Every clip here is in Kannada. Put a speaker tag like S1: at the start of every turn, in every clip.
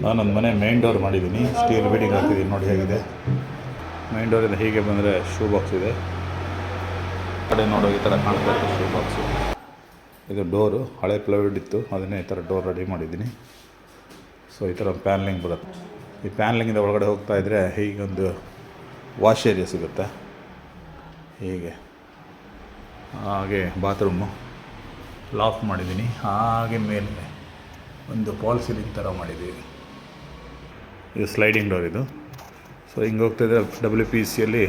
S1: ನಾನೊಂದು ಮನೆ ಮೇನ್ ಡೋರ್ ಮಾಡಿದ್ದೀನಿ, ಸ್ಟೀಲ್ ಬೀಡಿಂಗ್ ಹಾಕಿದ್ದೀನಿ ನೋಡಿ ಹೇಗಿದೆ. ಮೇನ್ ಡೋರಿಂದ ಹೀಗೆ ಬಂದರೆ ಶೂ ಬಾಕ್ಸ್ ಇದೆ. ಕಡೆ ನೋಡೋ ಈ ಥರ ಕಾಣ್ತಾ ಇರುತ್ತೆ ಶೂ ಬಾಕ್ಸು. ಇದು ಡೋರು ಹಳೆ ಪ್ಲೈವುಡ್ ಇತ್ತು, ಅದನ್ನೇ ಈ ಥರ ಡೋರ್ ರೆಡಿ ಮಾಡಿದ್ದೀನಿ. ಸೊ ಈ ಥರ ಪ್ಯಾನ್ಲಿಂಗ್ ಬರುತ್ತೆ. ಈ ಪ್ಯಾನ್ಲಿಂಗಿಂದ ಒಳಗಡೆ ಹೋಗ್ತಾ ಇದ್ದರೆ ಹೀಗೊಂದು ವಾಶ್ ಏರಿಯಾ ಸಿಗುತ್ತೆ ಹೀಗೆ. ಹಾಗೆ ಬಾತ್ರೂಮು ಲಾಕ್ ಮಾಡಿದ್ದೀನಿ. ಹಾಗೆ ಮೇಲೆ ಒಂದು ಫಾಲ್ ಸೀಲಿಂಗ್ ಥರ ಮಾಡಿದ್ದೀವಿ. ಇದು ಸ್ಲೈಡಿಂಗ್ ಡೋರ್ ಇದು. ಸೊ ಹಿಂಗೆ ಹೋಗ್ತಾಯಿದ್ರೆ WPCಯಲ್ಲಿ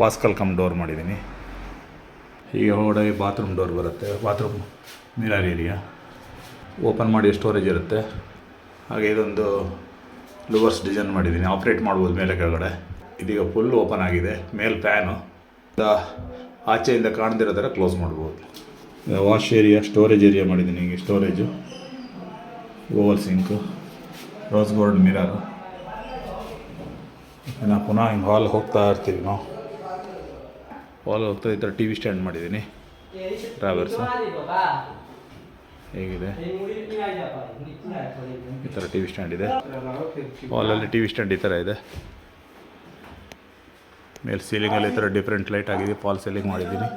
S1: ವಾಸ್ಕಲ್ ಕಮ್ ಡೋರ್ ಮಾಡಿದ್ದೀನಿ. ಹೀಗೆ ಹೊರಗಡೆ ಬಾತ್ರೂಮ್ ಡೋರ್ ಬರುತ್ತೆ. ಬಾತ್ರೂಮ್ ಮಿರರ್ ಏರಿಯಾ ಓಪನ್ ಮಾಡಿ ಸ್ಟೋರೇಜ್ ಇರುತ್ತೆ. ಹಾಗೆ ಇದೊಂದು ಲುವರ್ಸ್ ಡಿಸೈನ್ ಮಾಡಿದ್ದೀನಿ, ಆಪ್ರೇಟ್ ಮಾಡ್ಬೋದು ಮೇಲೆ ಕೆಳಗಡೆ. ಇದೀಗ ಫುಲ್ ಓಪನ್ ಆಗಿದೆ. ಮೇಲೆ ಫ್ಯಾನು ಆಚೆಯಿಂದ ಕಾಣದಿರೋ ಥರ ಕ್ಲೋಸ್ ಮಾಡ್ಬೋದು. ವಾಶ್ ಏರಿಯಾ ಸ್ಟೋರೇಜ್ ಏರಿಯಾ ಮಾಡಿದ್ದೀನಿ. ಹೀಗೆ storage, Oval sink, rose gold mirror. ಇನ್ನು ಪುನಃ ಹಿಂಗೆ ಹಾಲ್ ಹೋಗ್ತಾ ಇರ್ತೀವಿ ನಾವು. ಹಾಲ್ ಹೋಗ್ತಾ ಈ ಥರ ಟಿ ವಿ ಸ್ಟ್ಯಾಂಡ್ ಮಾಡಿದ್ದೀನಿ. ಟ್ರಾವೆಲ್ಸು ಹೇಗಿದೆ, ಈ ಥರ ಟಿ ವಿ ಸ್ಟ್ಯಾಂಡ್ ಇದೆ. ಹಾಲಲ್ಲಿ ಟಿ ವಿ ಸ್ಟ್ಯಾಂಡ್ ಈ ಥರ ಇದೆ. ಮೇಲೆ ಸೀಲಿಂಗಲ್ಲಿ ಈ ಥರ ಡಿಫ್ರೆಂಟ್ ಲೈಟ್ ಆಗಿದೆ, ಫಾಲ್ ಸೀಲಿಂಗ್ ಮಾಡಿದ್ದೀನಿ.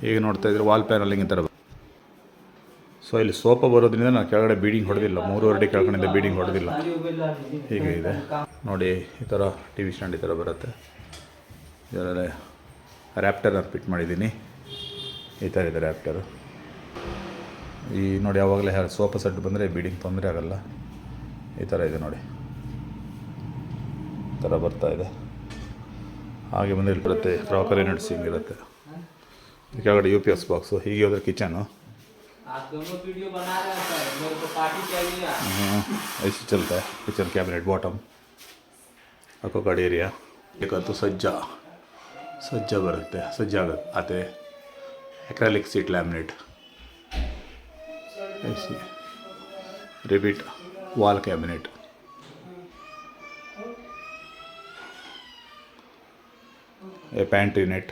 S1: ಈಗ ನೋಡ್ತಾ ಇದ್ರೆ ವಾಲ್ ಪ್ಯಾನಲಿಂಗ್ ಈ ಥರ. ಸೊ ಇಲ್ಲಿ ಸೋಫಾ ಬರೋದ್ರಿಂದ ನಾನು ಕೆಳಗಡೆ ಬೀಡಿಂಗ್ ಹೊಡೆದಿಲ್ಲ, 3 ಅಡಿ ಕೆಳಗಡೆಯಿಂದ ಬೀಡಿಂಗ್ ಹೊಡೆದಿಲ್ಲ. ಹೀಗೆ ಇದೆ ನೋಡಿ. ಈ ಥರ ಟಿ ವಿ ಸ್ಟ್ಯಾಂಡ್ ಈ ಥರ ಬರುತ್ತೆ. ಇದರಲ್ಲಿ ರ್ಯಾಪ್ಟರ್ ಫಿಟ್ ಮಾಡಿದ್ದೀನಿ. ಈ ಥರ ಇದೆ ರ್ಯಾಪ್ಟರು. ಈ ನೋಡಿ ಯಾವಾಗಲೇ ಸೋಫಾ ಸೆಟ್ ಬಂದರೆ ಬೀಡಿಂಗ್ ತೊಂದರೆ ಆಗೋಲ್ಲ. ಈ ಥರ ಇದೆ ನೋಡಿ, ಈ ಥರ ಬರ್ತಾ ಇದೆ. ಹಾಗೆ ಬಂದು ಇಲ್ಲಿ ಬರುತ್ತೆ ಕ್ರಾಕರಿ ನಟ್ಸ್ ಹಿಂಗಿರುತ್ತೆ. ಕೆಳಗಡೆ UPS ಬಾಕ್ಸು. ಹೀಗೆ ಹೋದರೆ ಕಿಚನು. ऐसे चलता है किचन कैबिनेट बॉटम. आपको गाड़ी एरिया एक तो सज्जा बरते सज्जा आते एक्रेलिक सीट लैमिनेट ऐसी रिपीट वॉल कैबिनेट. ए पैंट्री नेट.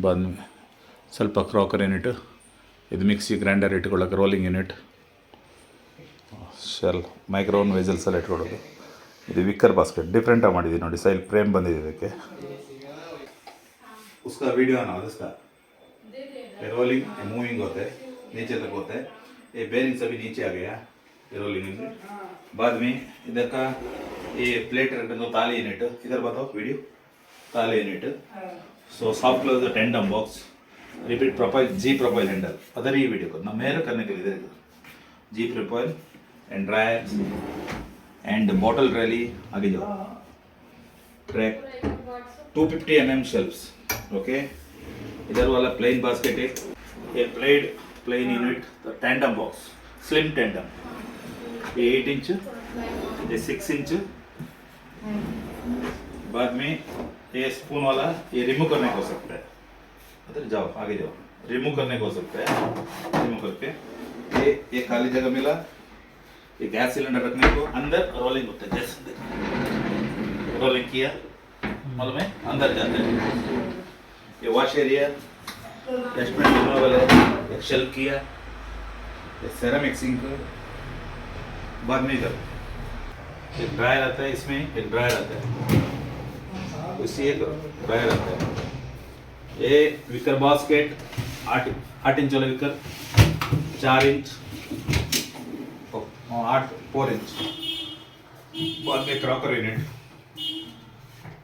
S1: बाद में ಸ್ವಲ್ಪ ಕ್ರಾಕರಿ ಯೂನಿಟ್. ಇದು ಮಿಕ್ಸಿ ಗ್ರೈಂಡರ್ ಇಟ್ಕೊಳ್ಳೋಕೆ ರೋಲಿಂಗ್ ಯೂನಿಟ್. ಶೆಲ್ ಮೈಕ್ರೋನ್ ವೆಜಲ್ಸ್ ಎಲ್ಲ ಇಟ್ಕೊಳ್ಳೋದು. ಇದು ವಿಕ್ಕರ್ ಬಾಸ್ಕೆಟ್ ಡಿಫ್ರೆಂಟಾಗಿ ಮಾಡಿದ್ದೀವಿ ನೋಡಿ. ಸೈಲ್ ಫ್ರೇಮ್ ಬಂದಿದೆ ಇದಕ್ಕೆ. उसका वीडियो आना उसका रोलिंग मूविंग होता है, नीचे तक होता है. ये बेरिंग सभी नीचे आ गया रोलिंग में. बाद में इधर का ये प्लेट रखने को ताली यूनिट. इधर बताओ वीडियो ताली unit. So soft close tandem box. Repeat profile G profile handle. Other ये वीडियो को ना मेरे करने के लिए G profile and dryer and bottle रैली. आगे जाओ. Track 250 mm shelves. ओके. इधर वाला प्लेन बास्केट है. ये plain unit tandem box slim tandem. ये 8 इंच, ये 6 इंच. बाद में ये स्पून वाला ये रिमूव करने को हो सकता है. अदर जाओ आगे जाओ. रिमूव करने को हो सकता है. रिमूव करके ये खाली जगह मिला. ये गैस सिलेंडर रखने को अंदर रोलिंग होता है. जैसे रोलिंग किया मालूम है अंदर जाते हैं. ये वॉश एरिया डस्टबिन वाले एक शेल्फ किया. ये सेरामिक सिंक. बाद में इधर एक ड्रायर आता है. इसमें एक ड्रायर आता है. उसी एक ड्रायर आता है. ये विकर बास्केट 8 इंच वाला विकर 4 इंच 4 इंच. बाद में क्रॉकर यूनिट.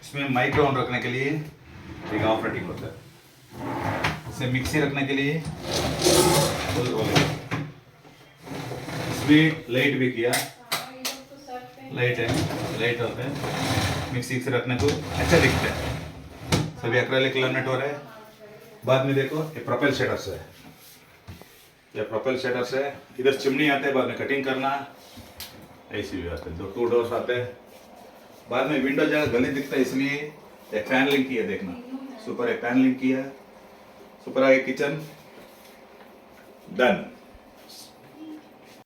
S1: इसमें माइक्रोन रखने के लिए एक ऑपरेटिंग होता है. इसे मिक्सी रखने के लिए फुल रोलिंग. इसमें लाइट भी किया. लाइट है, लाइट होता है. मिक्सी से रखने को अच्छा दिखता है. सभी एक्रेलिक लैमिनेट हो रहा है. बाद में देखो ये प्रोपेल शेडर्स है. ये प्रोपेल शेडर्स है. इधर चिमनी आते हैं. बाद में कटिंग करना ऐसी व्यवस्था. 2 डोर्स आते हैं. बाद में विंडो जगह गली दिखता है इसलिए एक पैनलिंग किया. देखना सुपर एक पैनलिंग किया. सुपर आगे किचन डन.